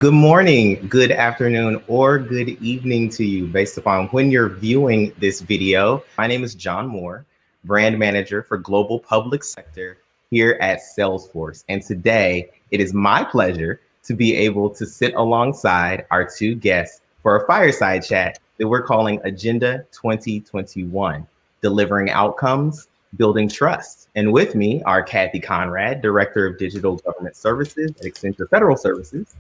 Good morning, good afternoon, or good evening to you based upon when you're viewing this video. My name is John Moore, brand manager for global public sector here at Salesforce. And today it is my pleasure to be able to sit alongside our two guests for a fireside chat that we're calling Agenda 2021, Delivering Outcomes, Building Trust. And with me are Kathy Conrad, Director of Digital Government Services at Accenture Federal Services,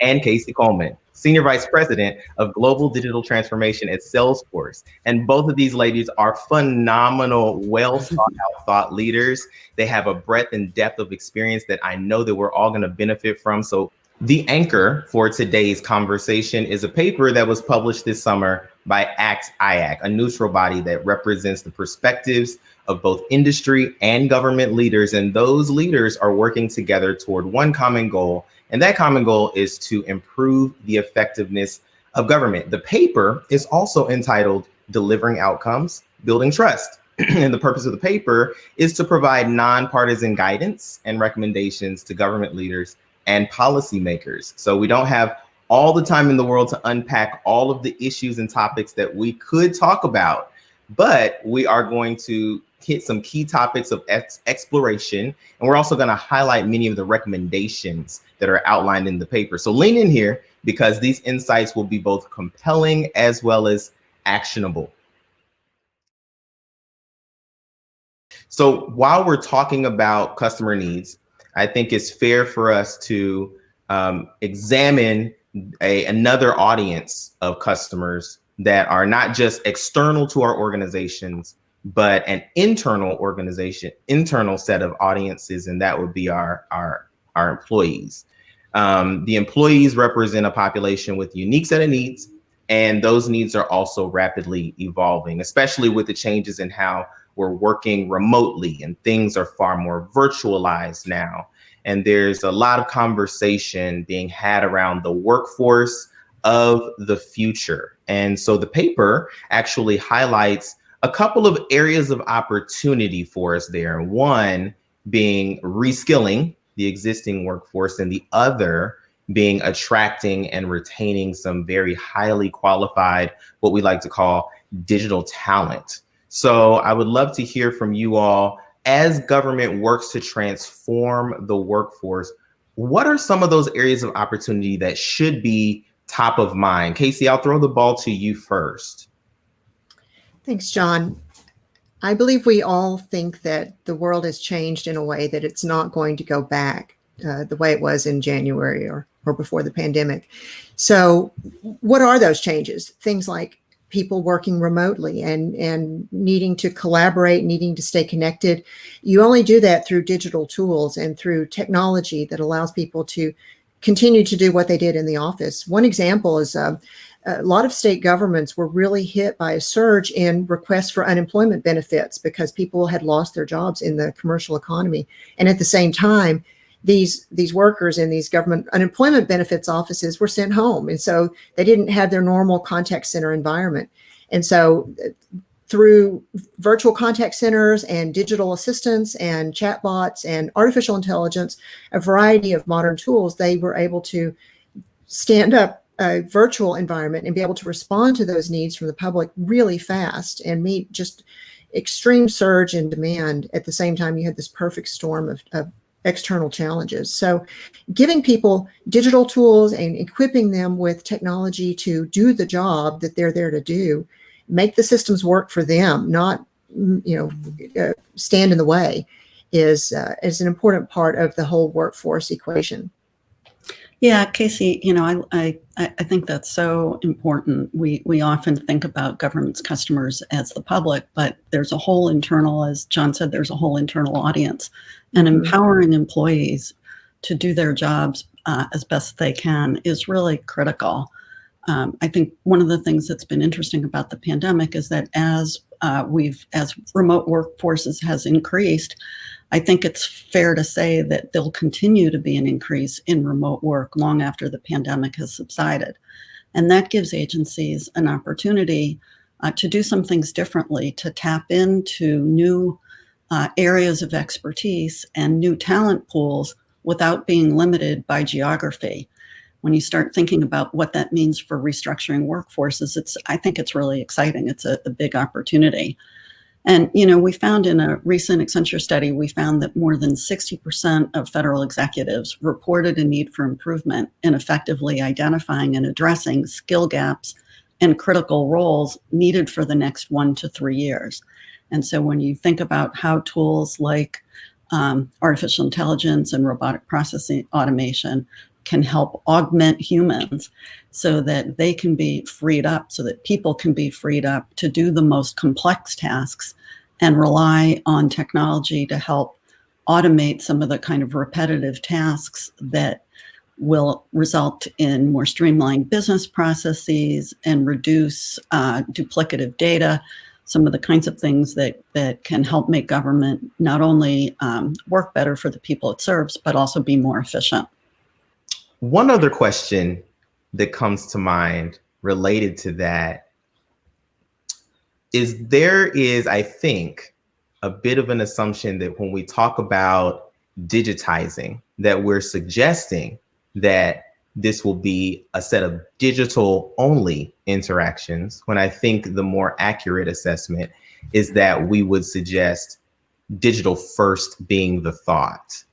and Casey Coleman, Senior Vice President of Global Digital Transformation at Salesforce. And both of these ladies are phenomenal, well thought leaders. They have a breadth and depth of experience that I know that we're all going to benefit from. So the anchor for today's conversation is a paper that was published this summer by ACT-IAC, a neutral body that represents the perspectives of both industry and government leaders. And those leaders are working together toward one common goal. And that common goal is to improve the effectiveness of government. The paper is also entitled Delivering Outcomes, Building Trust. And the purpose of the paper is to provide nonpartisan guidance and recommendations to government leaders and policymakers. So we don't have all the time in the world to unpack all of the issues and topics that we could talk about, but we are going to hit some key topics of exploration. And we're also going to highlight many of the recommendations that are outlined in the paper. So lean in here because these insights will be both compelling as well as actionable. So while we're talking about customer needs, I think it's fair for us to examine another audience of customers that are not just external to our organizations, but an internal set of audiences, and that would be our employees. The employees represent a population with a unique set of needs, and those needs are also rapidly evolving, especially with the changes in how we're working remotely, and things are far more virtualized now. And there's a lot of conversation being had around the workforce of the future. And so the paper actually highlights a couple of areas of opportunity for us there. One being reskilling the existing workforce, and the other being attracting and retaining some very highly qualified, what we like to call digital talent. So I would love to hear from you all. As government works to transform the workforce, what are some of those areas of opportunity that should be top of mind? Casey, I'll throw the ball to you first. Thanks, John. I believe we all think that the world has changed in a way that it's not going to go back the way it was in January or before the pandemic. So what are those changes? Things like people working remotely and needing to collaborate, needing to stay connected. You only do that through digital tools and through technology that allows people to continue to do what they did in the office. One example is a lot of state governments were really hit by a surge in requests for unemployment benefits because people had lost their jobs in the commercial economy. And at the same time, these workers in these government unemployment benefits offices were sent home. And so they didn't have their normal contact center environment. And so through virtual contact centers and digital assistants and chatbots and artificial intelligence, a variety of modern tools, they were able to stand up a virtual environment and be able to respond to those needs from the public really fast and meet just extreme surge in demand. At the same time, you had this perfect storm of external challenges. So giving people digital tools and equipping them with technology to do the job that they're there to do, make the systems work for them, not stand in the way, is an important part of the whole workforce equation. Yeah, Casey, I think that's so important. We often think about government's customers as the public, but there's a whole internal, as John said, there's a whole internal audience, and empowering employees to do their jobs as best they can is really critical. I think one of the things that's been interesting about the pandemic is that as remote workforces has increased, I think it's fair to say that there'll continue to be an increase in remote work long after the pandemic has subsided. And that gives agencies an opportunity to do some things differently, to tap into new areas of expertise and new talent pools without being limited by geography. when you start thinking about what that means for restructuring workforces, I think it's really exciting. It's a big opportunity. And, we found in a recent Accenture study, we found that more than 60% of federal executives reported a need for improvement in effectively identifying and addressing skill gaps and critical roles needed for the next 1 to 3 years. And so when you think about how tools like artificial intelligence and robotic processing automation can help augment humans so that they can be freed up, so that people can be freed up to do the most complex tasks and rely on technology to help automate some of the kind of repetitive tasks that will result in more streamlined business processes and reduce duplicative data, some of the kinds of things that can help make government not only work better for the people it serves, but also be more efficient. One other question that comes to mind related to that is there is, I think, a bit of an assumption that when we talk about digitizing, that we're suggesting that this will be a set of digital only interactions, when I think the more accurate assessment is that we would suggest digital first being the thought,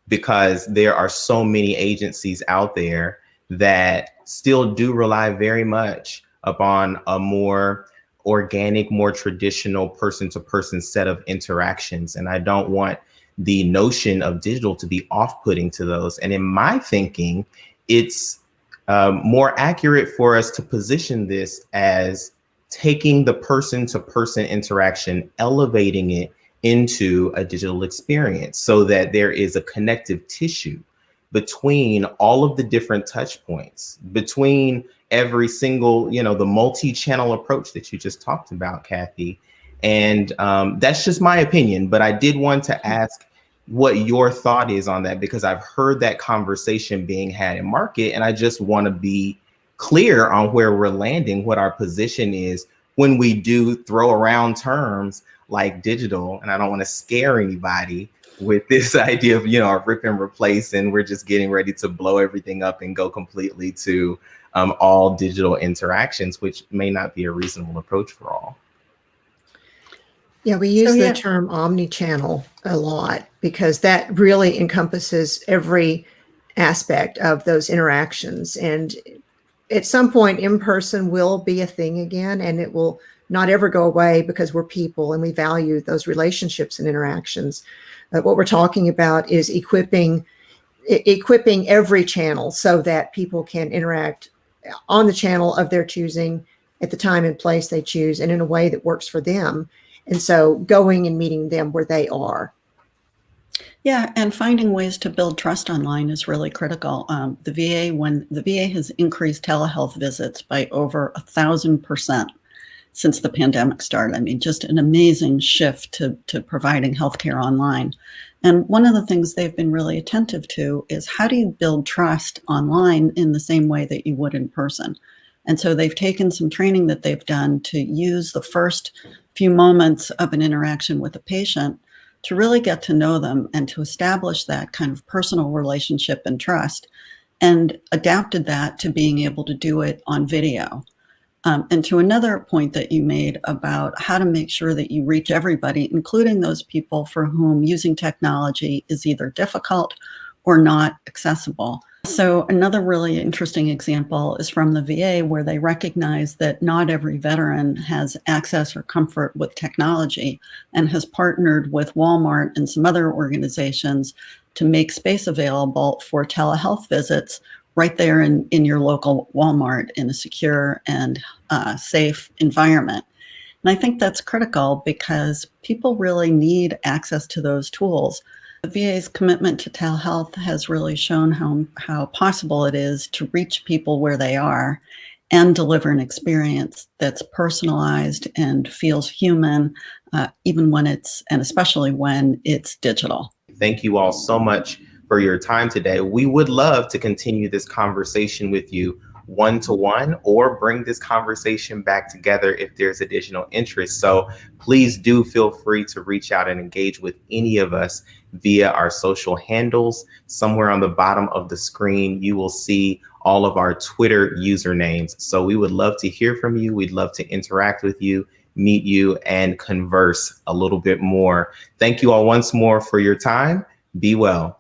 because there are so many agencies out there that still do rely very much upon a more organic, more traditional person-to-person set of interactions. And I don't want the notion of digital to be off-putting to those. And in my thinking, it's more accurate for us to position this as taking the person-to-person interaction, elevating it into a digital experience so that there is a connective tissue between all of the different touch points, between every single, the multi-channel approach that you just talked about, Kathy. And that's just my opinion, but I did want to ask what your thought is on that, because I've heard that conversation being had in market, and I just want to be clear on where we're landing, what our position is when we do throw around terms like digital. And I don't want to scare anybody with this idea of, rip and replace, and we're just getting ready to blow everything up and go completely to all digital interactions, which may not be a reasonable approach for all. Yeah, we use the term omni-channel a lot because that really encompasses every aspect of those interactions. And at some point, in-person will be a thing again, and it will not ever go away because we're people and we value those relationships and interactions. What we're talking about is equipping every channel so that people can interact on the channel of their choosing at the time and place they choose and in a way that works for them. And so going and meeting them where they are. Yeah, and finding ways to build trust online is really critical. When the VA has increased telehealth visits by over 1,000% since the pandemic started. I mean, just an amazing shift to providing healthcare online. And one of the things they've been really attentive to is how do you build trust online in the same way that you would in person? And so they've taken some training that they've done to use the first few moments of an interaction with a patient to really get to know them and to establish that kind of personal relationship and trust, and adapted that to being able to do it on video. And to another point that you made about how to make sure that you reach everybody, including those people for whom using technology is either difficult or not accessible. So another really interesting example is from the VA, where they recognize that not every veteran has access or comfort with technology, and has partnered with Walmart and some other organizations to make space available for telehealth visits right there in your local Walmart in a secure and safe environment. And I think that's critical because people really need access to those tools. The VA's commitment to telehealth has really shown how possible it is to reach people where they are and deliver an experience that's personalized and feels human, even when and especially when it's digital. Thank you all so much for your time today. We would love to continue this conversation with you one-to-one or bring this conversation back together if there's additional interest. So please do feel free to reach out and engage with any of us via our social handles. Somewhere on the bottom of the screen, you will see all of our Twitter usernames. So we would love to hear from you. We'd love to interact with you, meet you, and converse a little bit more. Thank you all once more for your time. Be well.